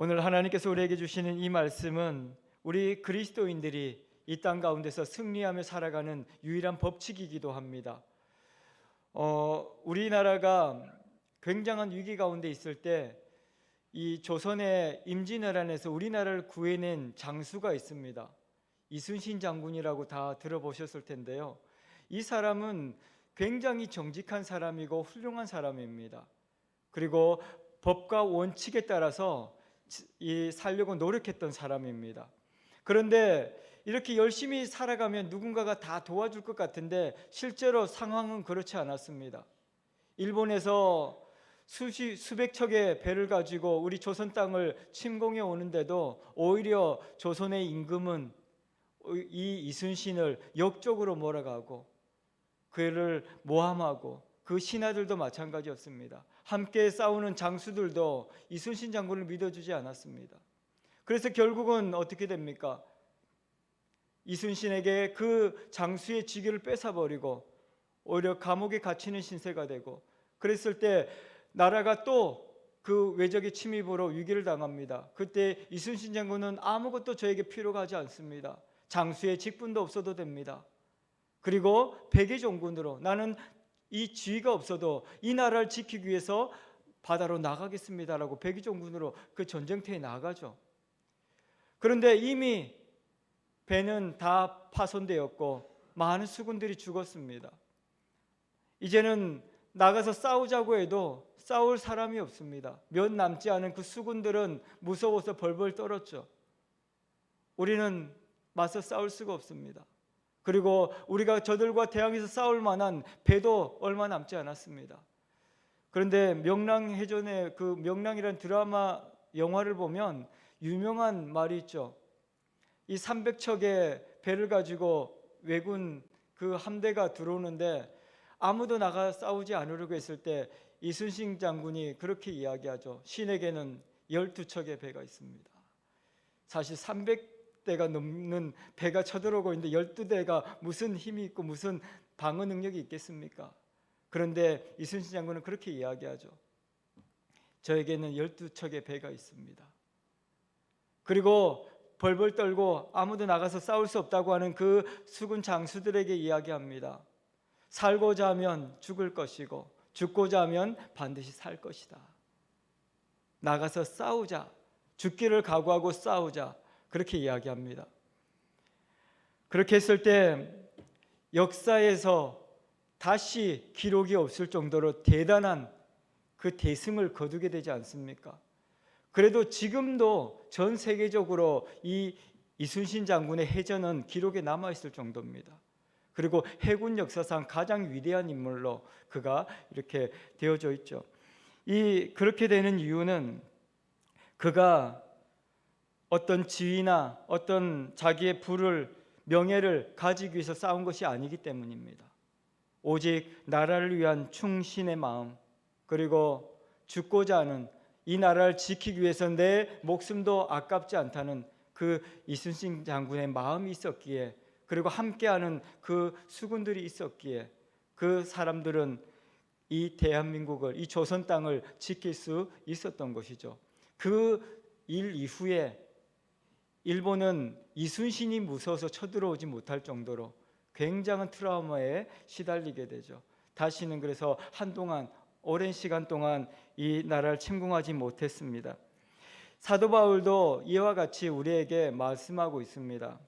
오늘 하나님께서 우리에게 주시는 이 말씀은 우리 그리스도인들이 이 땅 가운데서 승리하며 살아가는 유일한 법칙이기도 합니다. 우리나라가 굉장한 위기 가운데 있을 때 이 조선의 임진왜란에서 우리나라를 구해낸 장수가 있습니다. 이순신 장군이라고 다 들어보셨을 텐데요. 이 사람은 굉장히 정직한 사람이고 훌륭한 사람입니다. 그리고 법과 원칙에 따라서 살려고 노력했던 사람입니다. 그런데 이렇게 열심히 살아가면 누군가가 다 도와줄 것 같은데 실제로 상황은 그렇지 않았습니다. 일본에서 수백 척의 배를 가지고 우리 조선 땅을 침공해 오는데도 오히려 조선의 임금은 이 이순신을 역적으로 몰아가고 그를 모함하고 그 신하들도 마찬가지였습니다. 함께 싸우는 장수들도 이순신 장군을 믿어주지 않았습니다. 그래서 결국은 어떻게 됩니까? 이순신에게 그 장수의 직위를 뺏어버리고 오히려 감옥에 갇히는 신세가 되고, 그랬을 때 나라가 또 그 외적의 침입으로 위기를 당합니다. 그때 이순신 장군은 아무것도 저에게 필요가 하지 않습니다. 장수의 직분도 없어도 됩니다. 그리고 백의종군으로 나는 이 지위가 없어도 이 나라를 지키기 위해서 바다로 나가겠습니다라고 백의종군으로 그 전쟁터에 나가죠. 그런데 이미 배는 다 파손되었고 많은 수군들이 죽었습니다. 이제는 나가서 싸우자고 해도 싸울 사람이 없습니다. 몇 남지 않은 그 수군들은 무서워서 벌벌 떨었죠. 우리는 맞서 싸울 수가 없습니다. 그리고 우리가 저들과 대항해서 싸울 만한 배도 얼마 남지 않았습니다. 그런데 명랑해전의 그 명랑이라는 드라마 영화를 보면 유명한 말이 있죠. 이 300척의 배를 가지고 왜군 그 함대가 들어오는데 아무도 나가 싸우지 않으려고 했을 때 이순신 장군이 그렇게 이야기하죠. 신에게는 12척의 배가 있습니다. 사실 300대가 넘는 배가 쳐들어오고 있는데 12대가 무슨 힘이 있고 무슨 방어 능력이 있겠습니까? 그런데 이순신 장군은 그렇게 이야기하죠. 저에게는 12척의 배가 있습니다. 그리고 벌벌 떨고 아무도 나가서 싸울 수 없다고 하는 그 수군 장수들에게 이야기합니다. 살고자 하면 죽을 것이고 죽고자 하면 반드시 살 것이다. 나가서 싸우자. 죽기를 각오하고 싸우자. 그렇게 이야기합니다. 그렇게 했을 때 역사에서 다시 기록이 없을 정도로 대단한 그 대승을 거두게 되지 않습니까? 그래도 지금도 전 세계적으로 이 이순신 장군의 해전은 기록에 남아있을 정도입니다. 그리고 해군 역사상 가장 위대한 인물로 그가 이렇게 되어져 있죠. 그렇게 되는 이유는 그가 어떤 지위나 어떤 자기의 부를 명예를 가지기 위해서 싸운 것이 아니기 때문입니다. 오직 나라를 위한 충신의 마음, 그리고 죽고자 하는 이 나라를 지키기 위해서 내 목숨도 아깝지 않다는 그 이순신 장군의 마음이 있었기에, 그리고 함께하는 그 수군들이 있었기에 그 사람들은 이 대한민국을, 이 조선 땅을 지킬 수 있었던 것이죠. 그 일 이후에 일본은 이순신이 무서워서 쳐들어오지 못할 정도로 굉장한 트라우마에 시달리게 되죠. 다시는 그래서 한동안 오랜 시간 동안 이 나라를 침공하지 못했습니다. 사도 바울도 이와 같이 우리에게 말씀하고 있습니다.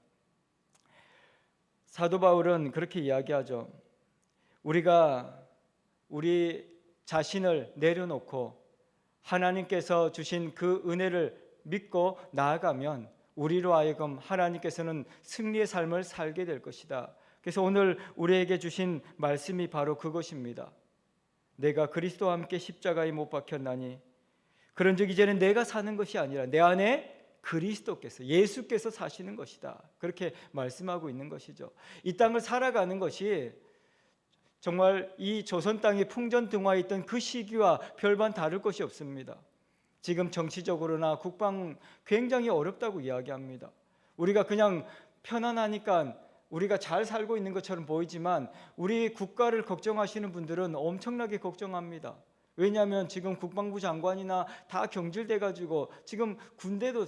사도 바울은 그렇게 이야기하죠. 우리가 우리 자신을 내려놓고 하나님께서 주신 그 은혜를 믿고 나아가면 우리로 하여금 하나님께서는 승리의 삶을 살게 될 것이다. 그래서 오늘 우리에게 주신 말씀이 바로 그것입니다. 내가 그리스도와 함께 십자가에 못 박혔나니 그런즉 이제는 내가 사는 것이 아니라 내 안에 그리스도께서, 예수께서 사시는 것이다. 그렇게 말씀하고 있는 것이죠. 이 땅을 살아가는 것이 정말 이 조선 땅에 풍전등화에 있던 그 시기와 별반 다를 것이 없습니다. 지금 정치적으로나 국방 굉장히 어렵다고 이야기합니다. 우리가 그냥 편안하니까 우리가 잘 살고 있는 것처럼 보이지만 우리 국가를 걱정하시는 분들은 엄청나게 걱정합니다. 왜냐하면 지금 국방부 장관이나 다 경질돼 가지고 지금 군대도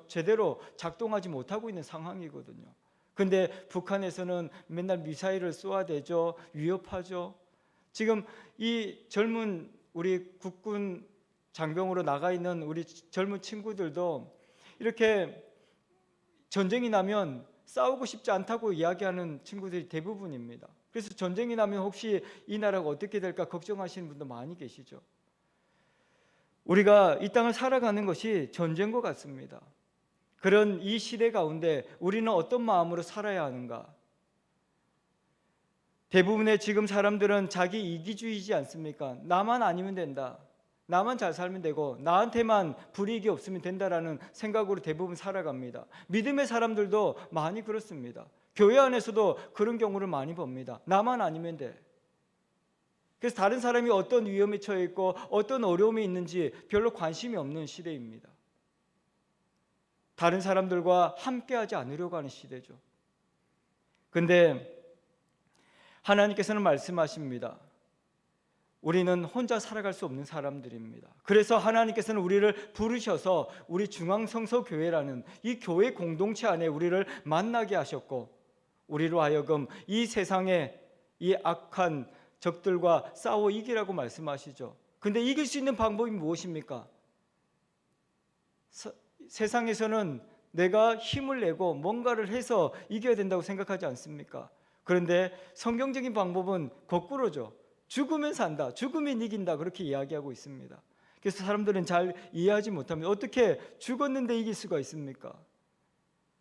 제대로 작동하지 못하고 있는 상황이거든요. 근데 북한에서는 맨날 미사일을 쏘아대죠. 위협하죠. 지금 이 젊은 우리 국군 장병으로 나가 있는 우리 젊은 친구들도 이렇게 전쟁이 나면 싸우고 싶지 않다고 이야기하는 친구들이 대부분입니다. 그래서 전쟁이 나면 혹시 이 나라가 어떻게 될까 걱정하시는 분도 많이 계시죠. 우리가 이 땅을 살아가는 것이 전쟁과 같습니다. 그런 이 시대 가운데 우리는 어떤 마음으로 살아야 하는가? 대부분의 지금 사람들은 자기 이기주의지 않습니까? 나만 아니면 된다. 나만 잘 살면 되고 나한테만 불이익이 없으면 된다라는 생각으로 대부분 살아갑니다. 믿음의 사람들도 많이 그렇습니다. 교회 안에서도 그런 경우를 많이 봅니다. 나만 아니면 돼. 그래서 다른 사람이 어떤 위험에 처해 있고 어떤 어려움이 있는지 별로 관심이 없는 시대입니다. 다른 사람들과 함께하지 않으려고 하는 시대죠. 근데 하나님께서는 말씀하십니다. 우리는 혼자 살아갈 수 없는 사람들입니다. 그래서 하나님께서는 우리를 부르셔서 우리 중앙성서교회라는 이 교회 공동체 안에 우리를 만나게 하셨고 우리로 하여금 이 세상의 이 악한 적들과 싸워 이기라고 말씀하시죠. 근데 이길 수 있는 방법이 무엇입니까? 세상에서는 내가 힘을 내고 뭔가를 해서 이겨야 된다고 생각하지 않습니까? 그런데 성경적인 방법은 거꾸로죠. 죽으면 산다, 죽으면 이긴다 그렇게 이야기하고 있습니다. 그래서 사람들은 잘 이해하지 못합니다. 어떻게 죽었는데 이길 수가 있습니까?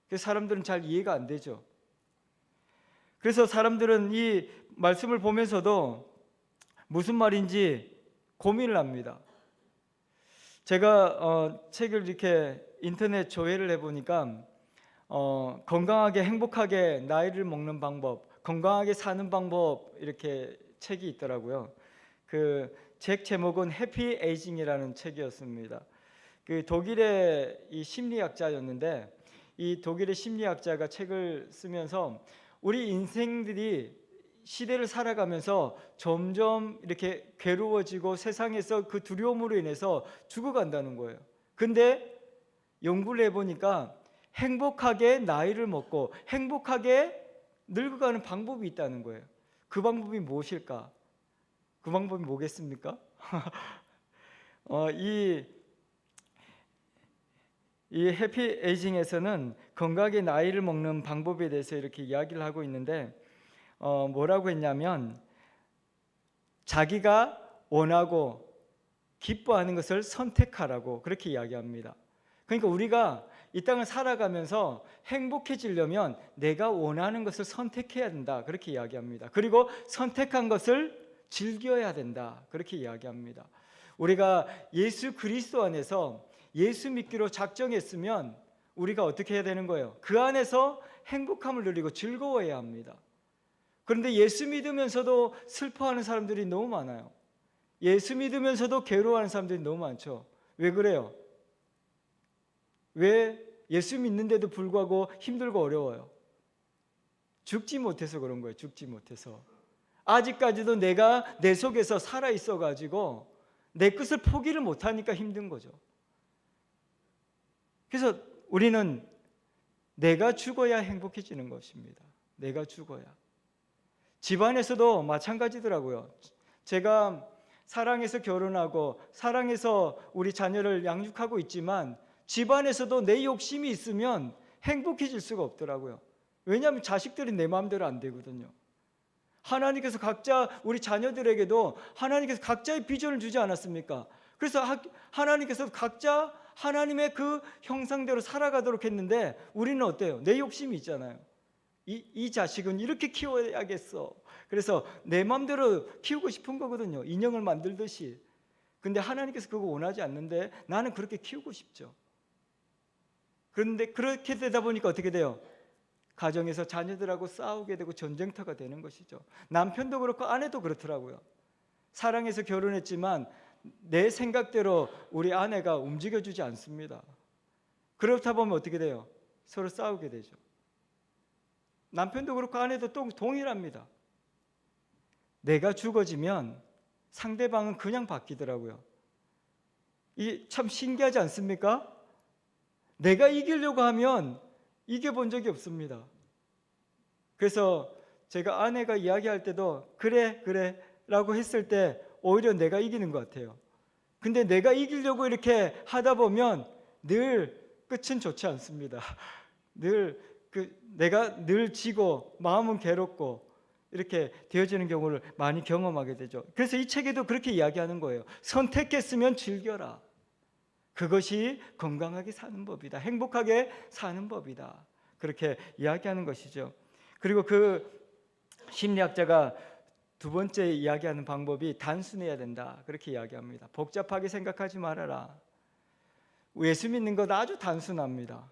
그래서 사람들은 잘 이해가 안 되죠. 그래서 사람들은 이 말씀을 보면서도 무슨 말인지 고민을 합니다. 제가 책을 이렇게 인터넷 조회를 해보니까 건강하게 행복하게 나이를 먹는 방법, 건강하게 사는 방법 이렇게 책이 있더라고요. 그 책 제목은 해피 에이징이라는 책이었습니다. 그 독일의 이 심리학자였는데 이 독일의 심리학자가 책을 쓰면서 우리 인생들이 시대를 살아가면서 점점 이렇게 괴로워지고 세상에서 그 두려움으로 인해서 죽어간다는 거예요. 근데 연구를 해보니까 행복하게 나이를 먹고 행복하게 늙어가는 방법이 있다는 거예요. 그 방법이 무엇일까? 그 방법이 뭐겠습니까? 이 해피 에이징에서는 건강하게 나이를 먹는 방법에 대해서 이렇게 이야기를 하고 있는데 뭐라고 했냐면 자기가 원하고 기뻐하는 것을 선택하라고 그렇게 이야기합니다. 그러니까 우리가 이 땅을 살아가면서 행복해지려면 내가 원하는 것을 선택해야 된다 그렇게 이야기합니다. 그리고 선택한 것을 즐겨야 된다 그렇게 이야기합니다. 우리가 예수 그리스도 안에서 예수 믿기로 작정했으면 우리가 어떻게 해야 되는 거예요? 그 안에서 행복함을 누리고 즐거워해야 합니다. 그런데 예수 믿으면서도 슬퍼하는 사람들이 너무 많아요. 예수 믿으면서도 괴로워하는 사람들이 너무 많죠. 왜 그래요? 왜 예수 믿는데도 불구하고 힘들고 어려워요? 죽지 못해서 그런 거예요. 죽지 못해서. 아직까지도 내가 내 속에서 살아 있어 가지고 내 것을 포기를 못하니까 힘든 거죠. 그래서 우리는 내가 죽어야 행복해지는 것입니다. 내가 죽어야. 집안에서도 마찬가지더라고요. 제가 사랑해서 결혼하고 사랑해서 우리 자녀를 양육하고 있지만 집안에서도 내 욕심이 있으면 행복해질 수가 없더라고요. 왜냐하면 자식들이 내 마음대로 안 되거든요. 하나님께서 각자 우리 자녀들에게도 하나님께서 각자의 비전을 주지 않았습니까? 그래서 하나님께서 각자 하나님의 그 형상대로 살아가도록 했는데 우리는 어때요? 내 욕심이 있잖아요. 이 자식은 이렇게 키워야겠어. 그래서 내 마음대로 키우고 싶은 거거든요. 인형을 만들듯이. 근데 하나님께서 그거 원하지 않는데 나는 그렇게 키우고 싶죠. 그런데 그렇게 되다 보니까 어떻게 돼요? 가정에서 자녀들하고 싸우게 되고 전쟁터가 되는 것이죠. 남편도 그렇고 아내도 그렇더라고요. 사랑해서 결혼했지만 내 생각대로 우리 아내가 움직여주지 않습니다. 그렇다 보면 어떻게 돼요? 서로 싸우게 되죠. 남편도 그렇고 아내도 또 동일합니다. 내가 죽어지면 상대방은 그냥 바뀌더라고요. 이게 참 신기하지 않습니까? 내가 이기려고 하면 이겨본 적이 없습니다. 그래서 제가 아내가 이야기할 때도 그래 라고 했을 때 오히려 내가 이기는 것 같아요. 근데 내가 이기려고 이렇게 하다 보면 늘 끝은 좋지 않습니다. 내가 늘 지고 마음은 괴롭고 이렇게 되어지는 경우를 많이 경험하게 되죠. 그래서 이 책에도 그렇게 이야기하는 거예요. 선택했으면 즐겨라. 그것이 건강하게 사는 법이다. 행복하게 사는 법이다. 그렇게 이야기하는 것이죠. 그리고 그 심리학자가 두 번째 이야기하는 방법이 단순해야 된다. 그렇게 이야기합니다. 복잡하게 생각하지 말아라. 예수 믿는 것 아주 단순합니다.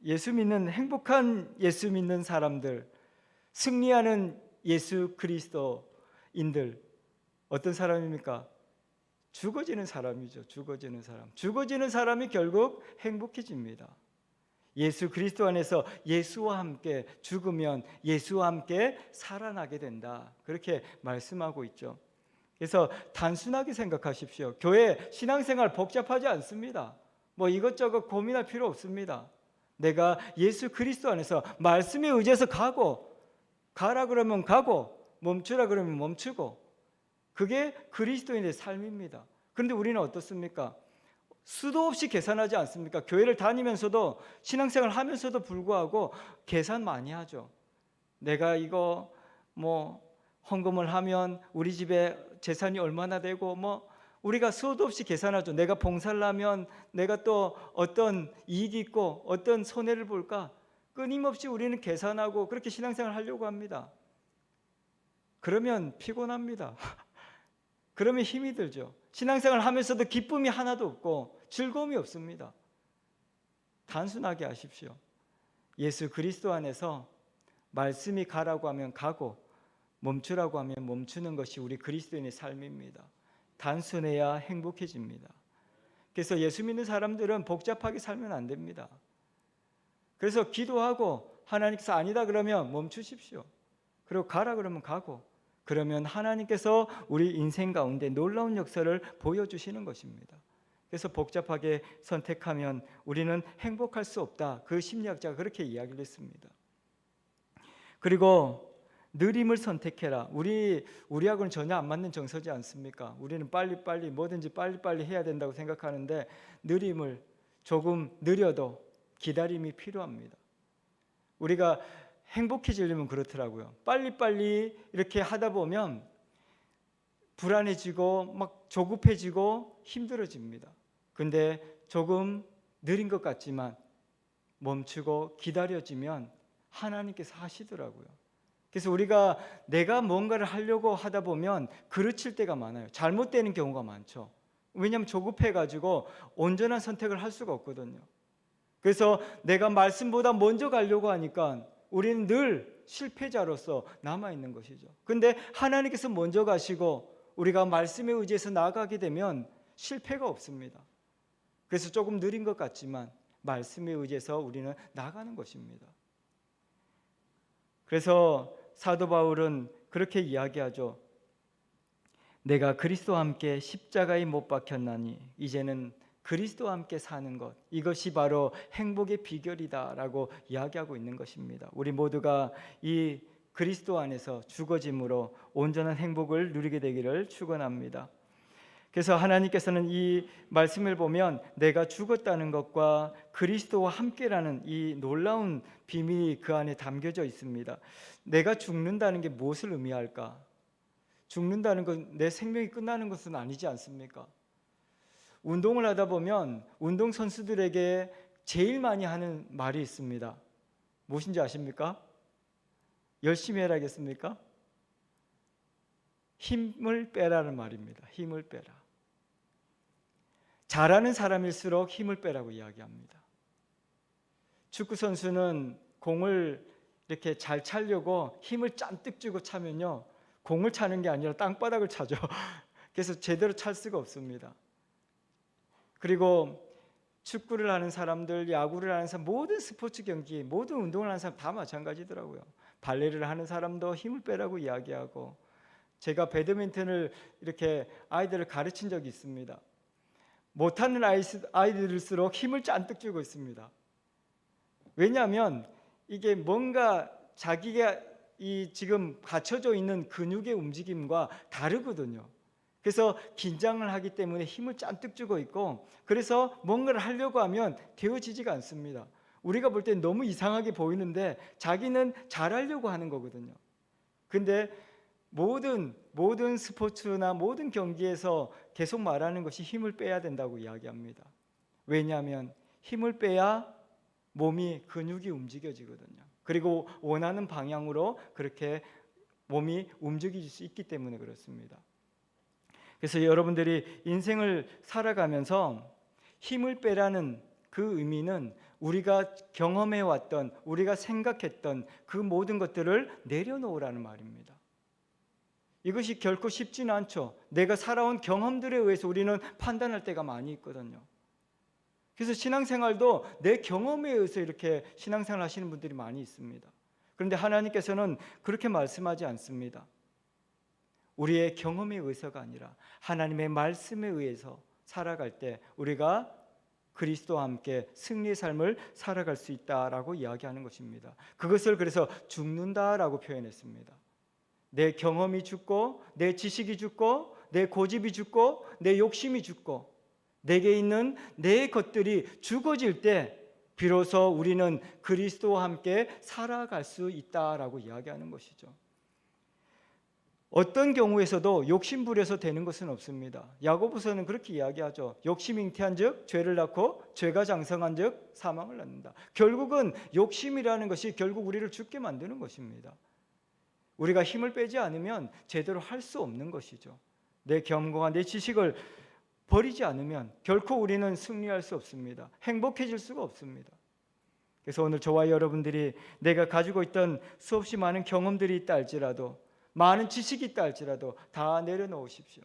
예수 믿는 행복한 예수 믿는 사람들, 승리하는 예수 그리스도인들 어떤 사람입니까? 죽어지는 사람이죠. 죽어지는 사람이 결국 행복해집니다. 예수 그리스도 안에서 예수와 함께 죽으면 예수와 함께 살아나게 된다. 그렇게 말씀하고 있죠. 그래서 단순하게 생각하십시오. 교회 신앙생활 복잡하지 않습니다. 뭐 이것저것 고민할 필요 없습니다. 내가 예수 그리스도 안에서 말씀에 의지해서 가라 그러면 가고 멈추라 그러면 멈추고, 그게 그리스도인의 삶입니다. 그런데 우리는 어떻습니까? 수도 없이 계산하지 않습니까? 교회를 다니면서도 신앙생활 하면서도 불구하고 계산 많이 하죠. 내가 이거 뭐 헌금을 하면 우리 집에 재산이 얼마나 되고, 뭐 우리가 수도 없이 계산하죠. 내가 봉사를 하면 내가 또 어떤 이익이 있고 어떤 손해를 볼까, 끊임없이 우리는 계산하고 그렇게 신앙생활 하려고 합니다. 그러면 피곤합니다. 그러면 힘이 들죠. 신앙생활 하면서도 기쁨이 하나도 없고 즐거움이 없습니다. 단순하게 하십시오. 예수 그리스도 안에서 말씀이 가라고 하면 가고 멈추라고 하면 멈추는 것이 우리 그리스도인의 삶입니다. 단순해야 행복해집니다. 그래서 예수 믿는 사람들은 복잡하게 살면 안 됩니다. 그래서 기도하고 하나님께서 아니다 그러면 멈추십시오. 그리고 가라 그러면 가고, 그러면 하나님께서 우리 인생 가운데 놀라운 역사를 보여주시는 것입니다. 그래서 복잡하게 선택하면 우리는 행복할 수 없다. 그 심리학자가 그렇게 이야기를 했습니다. 그리고 느림을 선택해라. 우리하고는 전혀 안 맞는 정서지 않습니까? 우리는 빨리빨리 뭐든지 빨리빨리 해야 된다고 생각하는데, 느림을 조금 느려도 기다림이 필요합니다. 우리가 행복해지려면 그렇더라고요. 빨리빨리 이렇게 하다 보면 불안해지고 막 조급해지고 힘들어집니다. 근데 조금 느린 것 같지만 멈추고 기다려지면 하나님께서 하시더라고요. 그래서 우리가 내가 뭔가를 하려고 하다 보면 그르칠 때가 많아요. 잘못되는 경우가 많죠. 왜냐하면 조급해가지고 온전한 선택을 할 수가 없거든요. 그래서 내가 말씀보다 먼저 가려고 하니까 우리는 늘 실패자로서 남아있는 것이죠. 근데 하나님께서 먼저 가시고 우리가 말씀에 의지해서 나아가게 되면 실패가 없습니다. 그래서 조금 느린 것 같지만 말씀에 의지해서 우리는 나가는 것입니다. 그래서 사도 바울은 그렇게 이야기하죠. 내가 그리스도와 함께 십자가에 못 박혔나니 이제는 그리스도와 함께 사는 것, 이것이 바로 행복의 비결이다라고 이야기하고 있는 것입니다. 우리 모두가 이 그리스도 안에서 죽어짐으로 온전한 행복을 누리게 되기를 축원합니다. 그래서 하나님께서는 이 말씀을 보면 내가 죽었다는 것과 그리스도와 함께라는 이 놀라운 비밀이 그 안에 담겨져 있습니다. 내가 죽는다는 게 무엇을 의미할까? 죽는다는 건 내 생명이 끝나는 것은 아니지 않습니까? 운동을 하다 보면 운동선수들에게 제일 많이 하는 말이 있습니다. 무엇인지 아십니까? 열심히 해라겠습니까? 힘을 빼라는 말입니다. 힘을 빼라. 잘하는 사람일수록 힘을 빼라고 이야기합니다. 축구 선수는 공을 이렇게 잘 차려고 힘을 잔뜩 주고 차면요, 공을 차는 게 아니라 땅바닥을 차죠. 그래서 제대로 찰 수가 없습니다. 그리고 축구를 하는 사람들, 야구를 하는 사람, 모든 스포츠 경기, 모든 운동을 하는 사람 다 마찬가지더라고요. 발레를 하는 사람도 힘을 빼라고 이야기하고, 제가 배드민턴을 이렇게 아이들을 가르친 적이 있습니다. 못하는 아이들일수록 힘을 잔뜩 주고 있습니다. 왜냐하면 이게 뭔가 자기가 이 지금 갖춰져 있는 근육의 움직임과 다르거든요. 그래서 긴장을 하기 때문에 힘을 잔뜩 주고 있고, 그래서 뭔가를 하려고 하면 되어지지가 않습니다. 우리가 볼 때 너무 이상하게 보이는데 자기는 잘하려고 하는 거거든요. 근데 모든 스포츠나 모든 경기에서 계속 말하는 것이 힘을 빼야 된다고 이야기합니다. 왜냐하면 힘을 빼야 몸이 근육이 움직여지거든요. 그리고 원하는 방향으로 그렇게 몸이 움직일 수 있기 때문에 그렇습니다. 그래서 여러분들이 인생을 살아가면서 힘을 빼라는 그 의미는 우리가 경험해 왔던, 우리가 생각했던 그 모든 것들을 내려놓으라는 말입니다. 이것이 결코 쉽지는 않죠. 내가 살아온 경험들에 의해서 우리는 판단할 때가 많이 있거든요. 그래서 신앙생활도 내 경험에 의해서 이렇게 신앙생활 하시는 분들이 많이 있습니다. 그런데 하나님께서는 그렇게 말씀하지 않습니다. 우리의 경험에 의해서가 아니라 하나님의 말씀에 의해서 살아갈 때 우리가 그리스도와 함께 승리의 삶을 살아갈 수 있다라고 이야기하는 것입니다. 그것을 그래서 죽는다라고 표현했습니다. 내 경험이 죽고, 내 지식이 죽고, 내 고집이 죽고, 내 욕심이 죽고, 내게 있는 내 것들이 죽어질 때 비로소 우리는 그리스도와 함께 살아갈 수 있다라고 이야기하는 것이죠. 어떤 경우에서도 욕심 부려서 되는 것은 없습니다. 야고보서는 그렇게 이야기하죠. 욕심 잉태한즉 죄를 낳고 죄가 장성한즉 사망을 낳는다. 결국은 욕심이라는 것이 결국 우리를 죽게 만드는 것입니다. 우리가 힘을 빼지 않으면 제대로 할 수 없는 것이죠. 내 경험과 내 지식을 버리지 않으면 결코 우리는 승리할 수 없습니다. 행복해질 수가 없습니다. 그래서 오늘 저와 여러분들이 내가 가지고 있던 수없이 많은 경험들이 있다 할지라도, 많은 지식이 있다 할지라도 다 내려놓으십시오.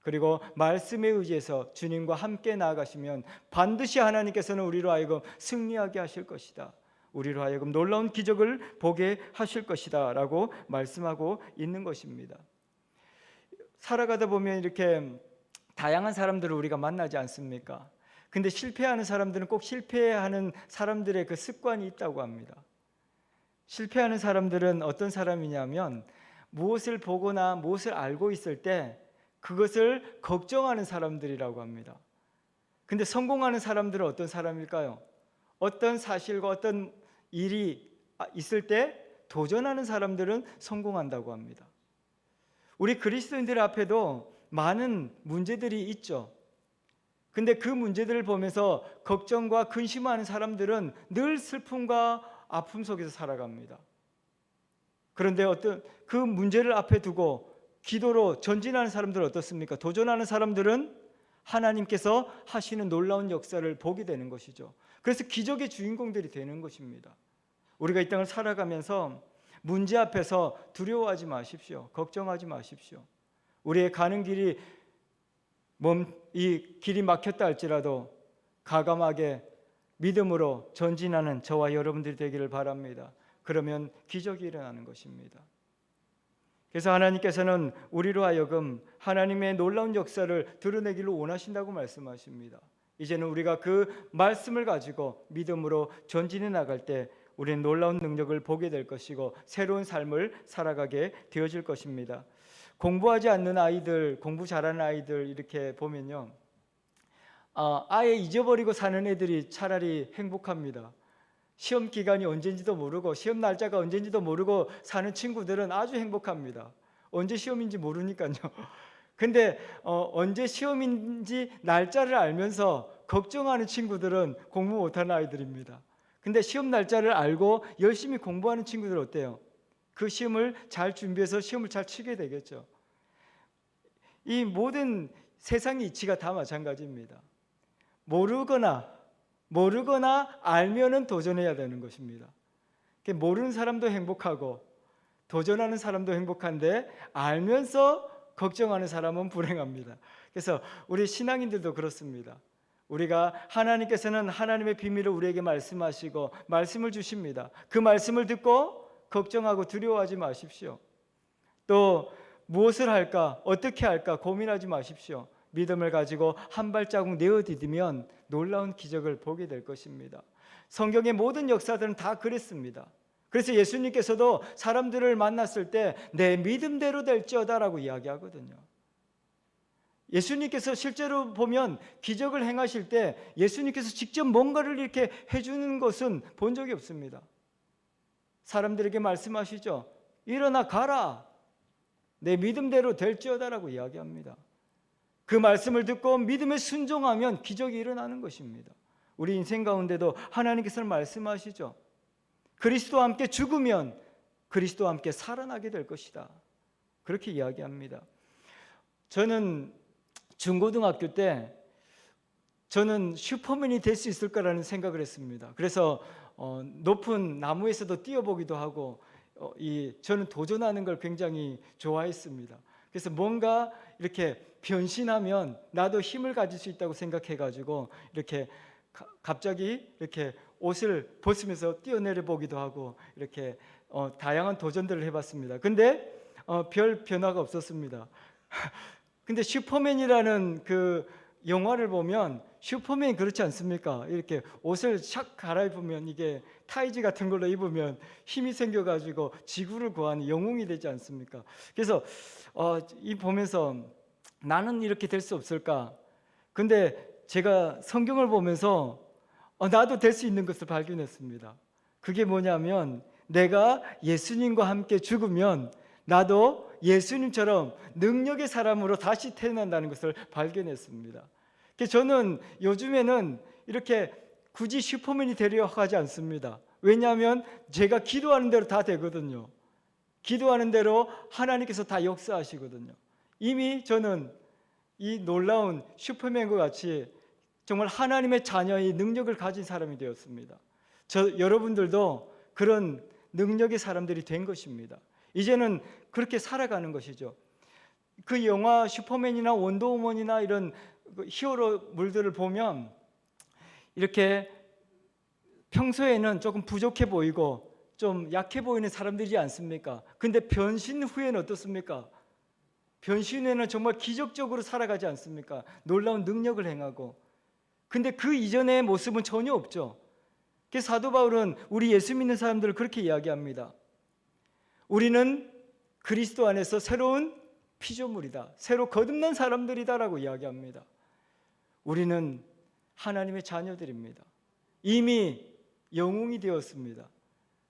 그리고 말씀에 의지해서 주님과 함께 나아가시면 반드시 하나님께서는 우리로 하여금 승리하게 하실 것이다. 우리로 하여금 놀라운 기적을 보게 하실 것이다 라고 말씀하고 있는 것입니다. 살아가다 보면 이렇게 다양한 사람들을 우리가 만나지 않습니까? 근데 실패하는 사람들은 꼭 실패하는 사람들의 그 습관이 있다고 합니다. 실패하는 사람들은 어떤 사람이냐면 무엇을 보거나 무엇을 알고 있을 때 그것을 걱정하는 사람들이라고 합니다. 근데 성공하는 사람들은 어떤 사람일까요? 어떤 사실과 어떤 일이 있을 때 도전하는 사람들은 성공한다고 합니다. 우리 그리스도인들 앞에도 많은 문제들이 있죠. 근데 그 문제들을 보면서 걱정과 근심하는 사람들은 늘 슬픔과 아픔 속에서 살아갑니다. 그런데 어떤 그 문제를 앞에 두고 기도로 전진하는 사람들은 어떻습니까? 도전하는 사람들은 하나님께서 하시는 놀라운 역사를 보게 되는 것이죠. 그래서 기적의 주인공들이 되는 것입니다. 우리가 이 땅을 살아가면서 문제 앞에서 두려워하지 마십시오. 걱정하지 마십시오. 우리의 가는 길이 이 길이 막혔다 할지라도 가감하게 믿음으로 전진하는 저와 여러분들이 되기를 바랍니다. 그러면 기적이 일어나는 것입니다. 그래서 하나님께서는 우리로 하여금 하나님의 놀라운 역사를 드러내기를 원하신다고 말씀하십니다. 이제는 우리가 그 말씀을 가지고 믿음으로 전진해 나갈 때 우리는 놀라운 능력을 보게 될 것이고 새로운 삶을 살아가게 되어질 것입니다. 공부하지 않는 아이들, 공부 잘하는 아이들 이렇게 보면요, 아예 잊어버리고 사는 애들이 차라리 행복합니다. 시험 기간이 언제인지도 모르고 시험 날짜가 언제인지도 모르고 사는 친구들은 아주 행복합니다. 언제 시험인지 모르니까요. 근데 언제 시험인지 날짜를 알면서 걱정하는 친구들은 공부 못하는 아이들입니다. 근데 시험 날짜를 알고 열심히 공부하는 친구들 어때요? 그 시험을 잘 준비해서 시험을 잘 치게 되겠죠. 이 모든 세상의 이치가 다 마찬가지입니다. 모르거나 알면은 도전해야 되는 것입니다. 모르는 사람도 행복하고 도전하는 사람도 행복한데 알면서 걱정하는 사람은 불행합니다. 그래서 우리 신앙인들도 그렇습니다. 우리가 하나님께서는 하나님의 비밀을 우리에게 말씀하시고 말씀을 주십니다. 그 말씀을 듣고 걱정하고 두려워하지 마십시오. 또 무엇을 할까, 어떻게 할까 고민하지 마십시오. 믿음을 가지고 한 발자국 내어디디면 놀라운 기적을 보게 될 것입니다. 성경의 모든 역사들은 다 그랬습니다. 그래서 예수님께서도 사람들을 만났을 때 내 믿음대로 될지어다라고 이야기하거든요. 예수님께서 실제로 보면 기적을 행하실 때 예수님께서 직접 뭔가를 이렇게 해주는 것은 본 적이 없습니다. 사람들에게 말씀하시죠. 일어나 가라. 내 믿음대로 될지어다라고 이야기합니다. 그 말씀을 듣고 믿음에 순종하면 기적이 일어나는 것입니다. 우리 인생 가운데도 하나님께서는 말씀하시죠. 그리스도와 함께 죽으면 그리스도와 함께 살아나게 될 것이다. 그렇게 이야기합니다. 저는 중고등학교 때 저는 슈퍼맨이 될 수 있을 거라는 생각을 했습니다. 그래서 높은 나무에서도 뛰어보기도 하고 저는 도전하는 걸 굉장히 좋아했습니다. 그래서 뭔가 이렇게 변신하면 나도 힘을 가질 수 있다고 생각해가지고 이렇게 갑자기 이렇게 옷을 벗으면서 뛰어내려 보기도 하고 이렇게 다양한 도전들을 해봤습니다. 근데 별 변화가 없었습니다. 근데 슈퍼맨이라는 그 영화를 보면 슈퍼맨이 그렇지 않습니까? 이렇게 옷을 샥 갈아입으면 이게 타이즈 같은 걸로 입으면 힘이 생겨가지고 지구를 구하는 영웅이 되지 않습니까? 그래서 이 보면서 나는 이렇게 될 수 없을까? 근데 제가 성경을 보면서 나도 될 수 있는 것을 발견했습니다. 그게 뭐냐면 내가 예수님과 함께 죽으면 나도 예수님처럼 능력의 사람으로 다시 태어난다는 것을 발견했습니다. 그래서 저는 요즘에는 이렇게 굳이 슈퍼맨이 되려 하지 않습니다. 왜냐하면 제가 기도하는 대로 다 되거든요. 기도하는 대로 하나님께서 다 역사하시거든요. 이미 저는 이 놀라운 슈퍼맨과 같이 정말 하나님의 자녀의 능력을 가진 사람이 되었습니다. 여러분들도 그런 능력의 사람들이 된 것입니다. 이제는 그렇게 살아가는 것이죠. 그 영화 슈퍼맨이나 원더우먼이나 이런 히어로물들을 보면 이렇게 평소에는 조금 부족해 보이고 좀 약해 보이는 사람들이지 않습니까? 근데 변신 후에는 어떻습니까? 변신 후에는 정말 기적적으로 살아가지 않습니까? 놀라운 능력을 행하고. 근데 그 이전의 모습은 전혀 없죠. 그래서 사도 바울은 우리 예수 믿는 사람들을 그렇게 이야기합니다. 우리는 그리스도 안에서 새로운 피조물이다. 새로 거듭난 사람들이다라고 이야기합니다. 우리는 하나님의 자녀들입니다. 이미 영웅이 되었습니다.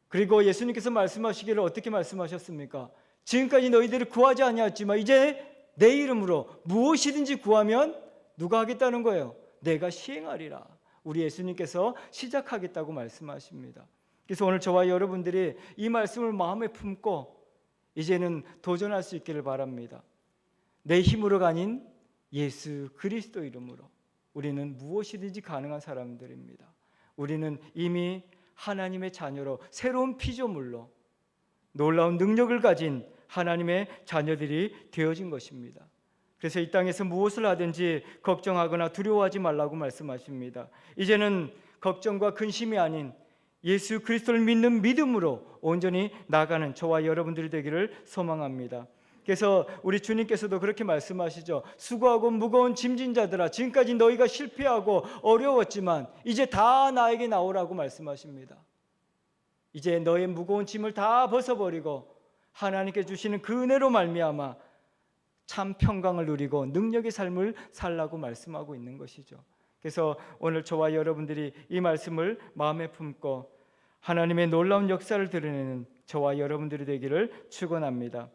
그리고 예수님께서 말씀하시기를 어떻게 말씀하셨습니까? 지금까지 너희들이 구하지 아니하였지만 이제 내 이름으로 무엇이든지 구하면 누가 하겠다는 거예요? 내가 시행하리라. 우리 예수님께서 시작하겠다고 말씀하십니다. 그래서 오늘 저와 여러분들이 이 말씀을 마음에 품고 이제는 도전할 수 있기를 바랍니다. 내 힘으로가 아닌 예수 그리스도 이름으로 우리는 무엇이든지 가능한 사람들입니다. 우리는 이미 하나님의 자녀로 새로운 피조물로 놀라운 능력을 가진 하나님의 자녀들이 되어진 것입니다. 그래서 이 땅에서 무엇을 하든지 걱정하거나 두려워하지 말라고 말씀하십니다. 이제는 걱정과 근심이 아닌 예수 그리스도를 믿는 믿음으로 온전히 나가는 저와 여러분들이 되기를 소망합니다. 그래서 우리 주님께서도 그렇게 말씀하시죠. 수고하고 무거운 짐진 자들아, 지금까지 너희가 실패하고 어려웠지만 이제 다 나에게 나오라고 말씀하십니다. 이제 너의 무거운 짐을 다 벗어버리고 하나님께 주시는 그 은혜로 말미암아 참 평강을 누리고 능력의 삶을 살라고 말씀하고 있는 것이죠. 그래서 오늘 저와 여러분들이 이 말씀을 마음에 품고 하나님의 놀라운 역사를 드러내는 저와 여러분들이 되기를 축원합니다.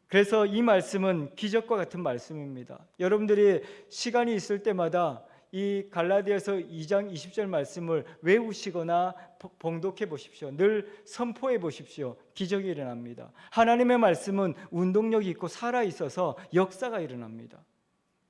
그래서 이 말씀은 기적과 같은 말씀입니다. 여러분들이 시간이 있을 때마다 이 갈라디아서 2장 20절 말씀을 외우시거나 봉독해 보십시오. 늘 선포해 보십시오. 기적이 일어납니다. 하나님의 말씀은 운동력이 있고 살아있어서 역사가 일어납니다.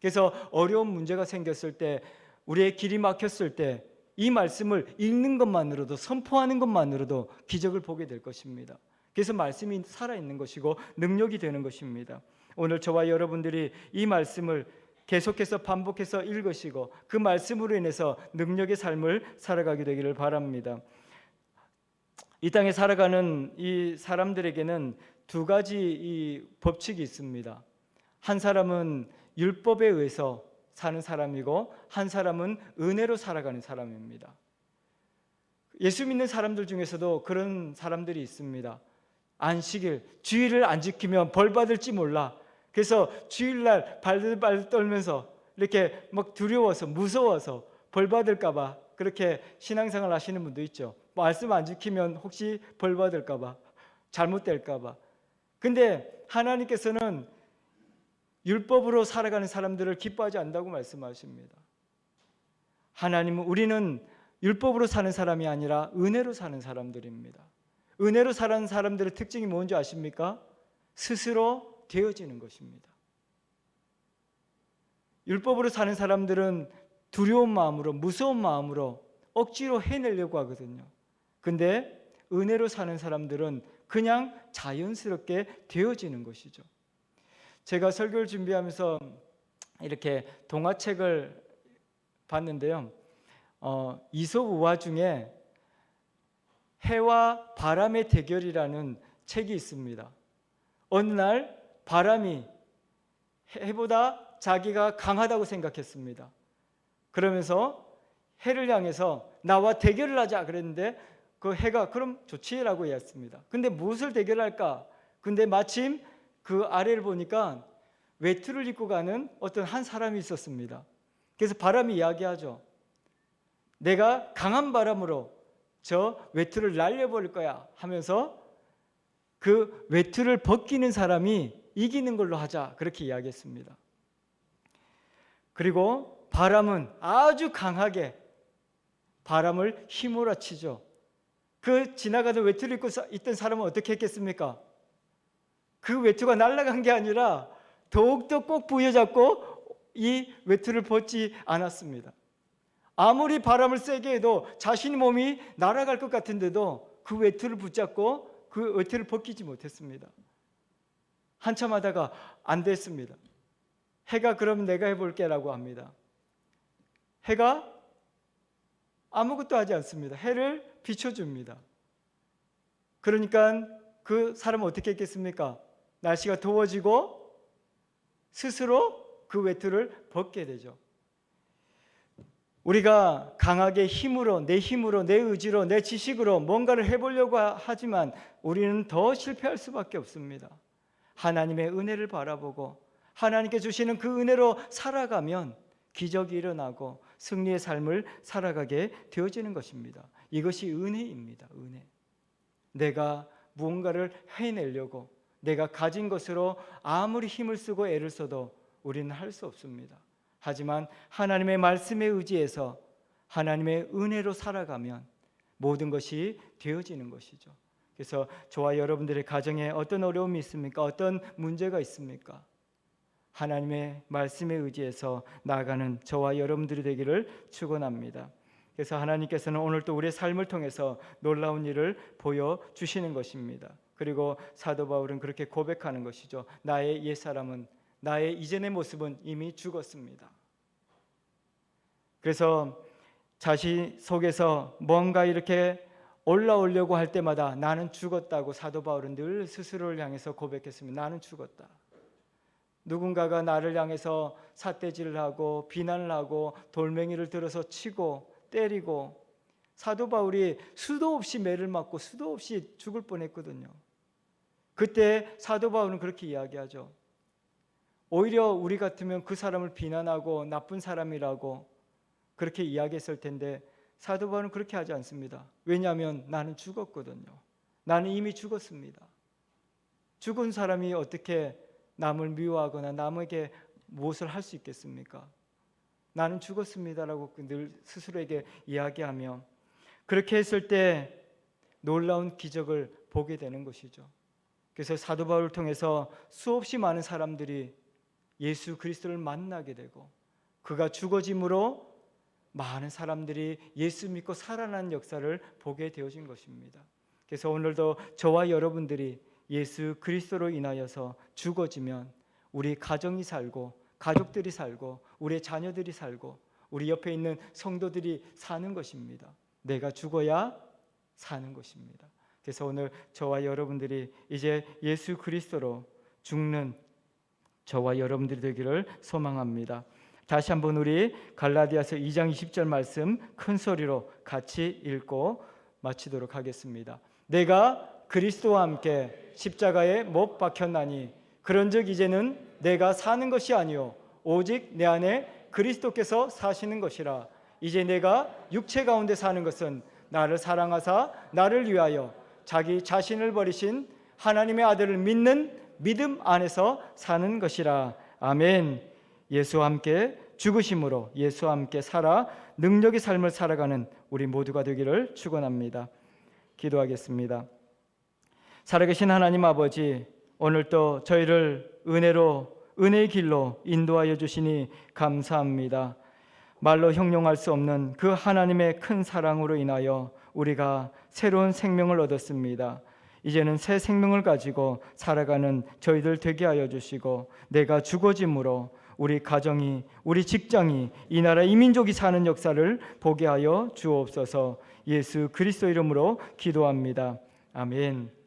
그래서 어려운 문제가 생겼을 때, 우리의 길이 막혔을 때 이 말씀을 읽는 것만으로도, 선포하는 것만으로도 기적을 보게 될 것입니다. 그래서 말씀이 살아있는 것이고 능력이 되는 것입니다. 오늘 저와 여러분들이 이 말씀을 계속해서 반복해서 읽으시고 그 말씀으로 인해서 능력의 삶을 살아가게 되기를 바랍니다. 이 땅에 살아가는 이 사람들에게는 두 가지 이 법칙이 있습니다. 한 사람은 율법에 의해서 사는 사람이고 한 사람은 은혜로 살아가는 사람입니다. 예수 믿는 사람들 중에서도 그런 사람들이 있습니다. 안식일, 주일을 안 지키면 벌 받을지 몰라. 그래서 주일날 발들 떨면서 이렇게 막 두려워서 무서워서 벌 받을까 봐 그렇게 신앙생활 하시는 분도 있죠. 말씀 안 지키면 혹시 벌 받을까 봐, 잘못될까 봐. 근데 하나님께서는 율법으로 살아가는 사람들을 기뻐하지 않는다고 말씀하십니다. 하나님은 우리는 율법으로 사는 사람이 아니라 은혜로 사는 사람들입니다. 은혜로 사는 사람들의 특징이 뭔지 아십니까? 스스로 되어지는 것입니다. 율법으로 사는 사람들은 두려운 마음으로, 무서운 마음으로 억지로 해내려고 하거든요. 근데 은혜로 사는 사람들은 그냥 자연스럽게 되어지는 것이죠. 제가 설교를 준비하면서 이렇게 동화책을 봤는데요. 이솝 우화 중에 해와 바람의 대결이라는 책이 있습니다. 어느 날 바람이 해보다 자기가 강하다고 생각했습니다. 그러면서 해를 향해서 나와 대결을 하자 그랬는데 그 해가 그럼 좋지라고 했습니다. 근데 무엇을 대결할까? 근데 마침 그 아래를 보니까 외투를 입고 가는 어떤 한 사람이 있었습니다. 그래서 바람이 이야기하죠. 내가 강한 바람으로 저 외투를 날려버릴 거야 하면서 그 외투를 벗기는 사람이 이기는 걸로 하자 그렇게 이야기했습니다. 그리고 바람은 아주 강하게 바람을 휘몰아치죠. 그 지나가던 외투를 입고 있던 사람은 어떻게 했겠습니까? 그 외투가 날아간 게 아니라 더욱더 꼭 부여잡고 이 외투를 벗지 않았습니다. 아무리 바람을 세게 해도 자신의 몸이 날아갈 것 같은데도 그 외투를 붙잡고 그 외투를 벗기지 못했습니다. 한참 하다가 안 됐습니다. 해가 그럼 내가 해볼게 라고 합니다. 해가 아무것도 하지 않습니다. 해를 비춰줍니다. 그러니까 그 사람은 어떻게 했겠습니까? 날씨가 더워지고 스스로 그 외투를 벗게 되죠. 우리가 강하게 힘으로, 내 의지로, 내 지식으로 뭔가를 해보려고 하지만 우리는 더 실패할 수밖에 없습니다. 하나님의 은혜를 바라보고 하나님께 주시는 그 은혜로 살아가면 기적이 일어나고 승리의 삶을 살아가게 되어지는 것입니다. 이것이 은혜입니다. 은혜. 내가 무언가를 해내려고 내가 가진 것으로 아무리 힘을 쓰고 애를 써도 우리는 할 수 없습니다. 하지만 하나님의 말씀에 의지해서 하나님의 은혜로 살아가면 모든 것이 되어지는 것이죠. 그래서 저와 여러분들의 가정에 어떤 어려움이 있습니까? 어떤 문제가 있습니까? 하나님의 말씀에 의지해서 나아가는 저와 여러분들이 되기를 축원합니다. 그래서 하나님께서는 오늘 또 우리의 삶을 통해서 놀라운 일을 보여주시는 것입니다. 그리고 사도 바울은 그렇게 고백하는 것이죠. 나의 옛사람은, 나의 이전의 모습은 이미 죽었습니다. 그래서 자신 속에서 뭔가 이렇게 올라오려고 할 때마다 나는 죽었다고 사도 바울은 늘 스스로를 향해서 고백했습니다. 나는 죽었다. 누군가가 나를 향해서 삿대질을 하고 비난을 하고 돌멩이를 들어서 치고 때리고 사도 바울이 수도 없이 매를 맞고 수도 없이 죽을 뻔했거든요. 그때 사도 바울은 그렇게 이야기하죠. 오히려 우리 같으면 그 사람을 비난하고 나쁜 사람이라고 그렇게 이야기했을 텐데 사도 바울은 그렇게 하지 않습니다. 왜냐하면 나는 죽었거든요. 나는 이미 죽었습니다. 죽은 사람이 어떻게 남을 미워하거나 남에게 무엇을 할 수 있겠습니까? 나는 죽었습니다라고 늘 스스로에게 이야기하며 그렇게 했을 때 놀라운 기적을 보게 되는 것이죠. 그래서 사도 바울을 통해서 수없이 많은 사람들이 예수 그리스도를 만나게 되고 그가 죽어짐으로 많은 사람들이 예수 믿고 살아난 역사를 보게 되어진 것입니다. 그래서 오늘도 저와 여러분들이 예수 그리스도로 인하여서 죽어지면 우리 가정이 살고 가족들이 살고 우리의 자녀들이 살고 우리 옆에 있는 성도들이 사는 것입니다. 내가 죽어야 사는 것입니다. 그래서 오늘 저와 여러분들이 이제 예수 그리스도로 죽는 저와 여러분들이 되기를 소망합니다. 다시 한번 우리 갈라디아서 2장 20절 말씀 큰 소리로 같이 읽고 마치도록 하겠습니다. 내가 그리스도와 함께 십자가에 못 박혔나니 그런즉 이제는 내가 사는 것이 아니요 오직 내 안에 그리스도께서 사시는 것이라. 이제 내가 육체 가운데 사는 것은 나를 사랑하사 나를 위하여 자기 자신을 버리신 하나님의 아들을 믿는 믿음 안에서 사는 것이라. 아멘. 예수와 함께 죽으심으로 예수와 함께 살아 능력의 삶을 살아가는 우리 모두가 되기를 축원합니다. 기도하겠습니다. 살아계신 하나님 아버지, 오늘도 저희를 은혜의 길로 인도하여 주시니 감사합니다. 말로 형용할 수 없는 그 하나님의 큰 사랑으로 인하여 우리가 새로운 생명을 얻었습니다. 이제는 새 생명을 가지고 살아가는 저희들 되게 하여 주시고, 내가 죽어짐으로 우리 가정이, 우리 직장이, 이 나라 이 민족이 사는 역사를 보게 하여 주옵소서. 예수 그리스도 이름으로 기도합니다. 아멘.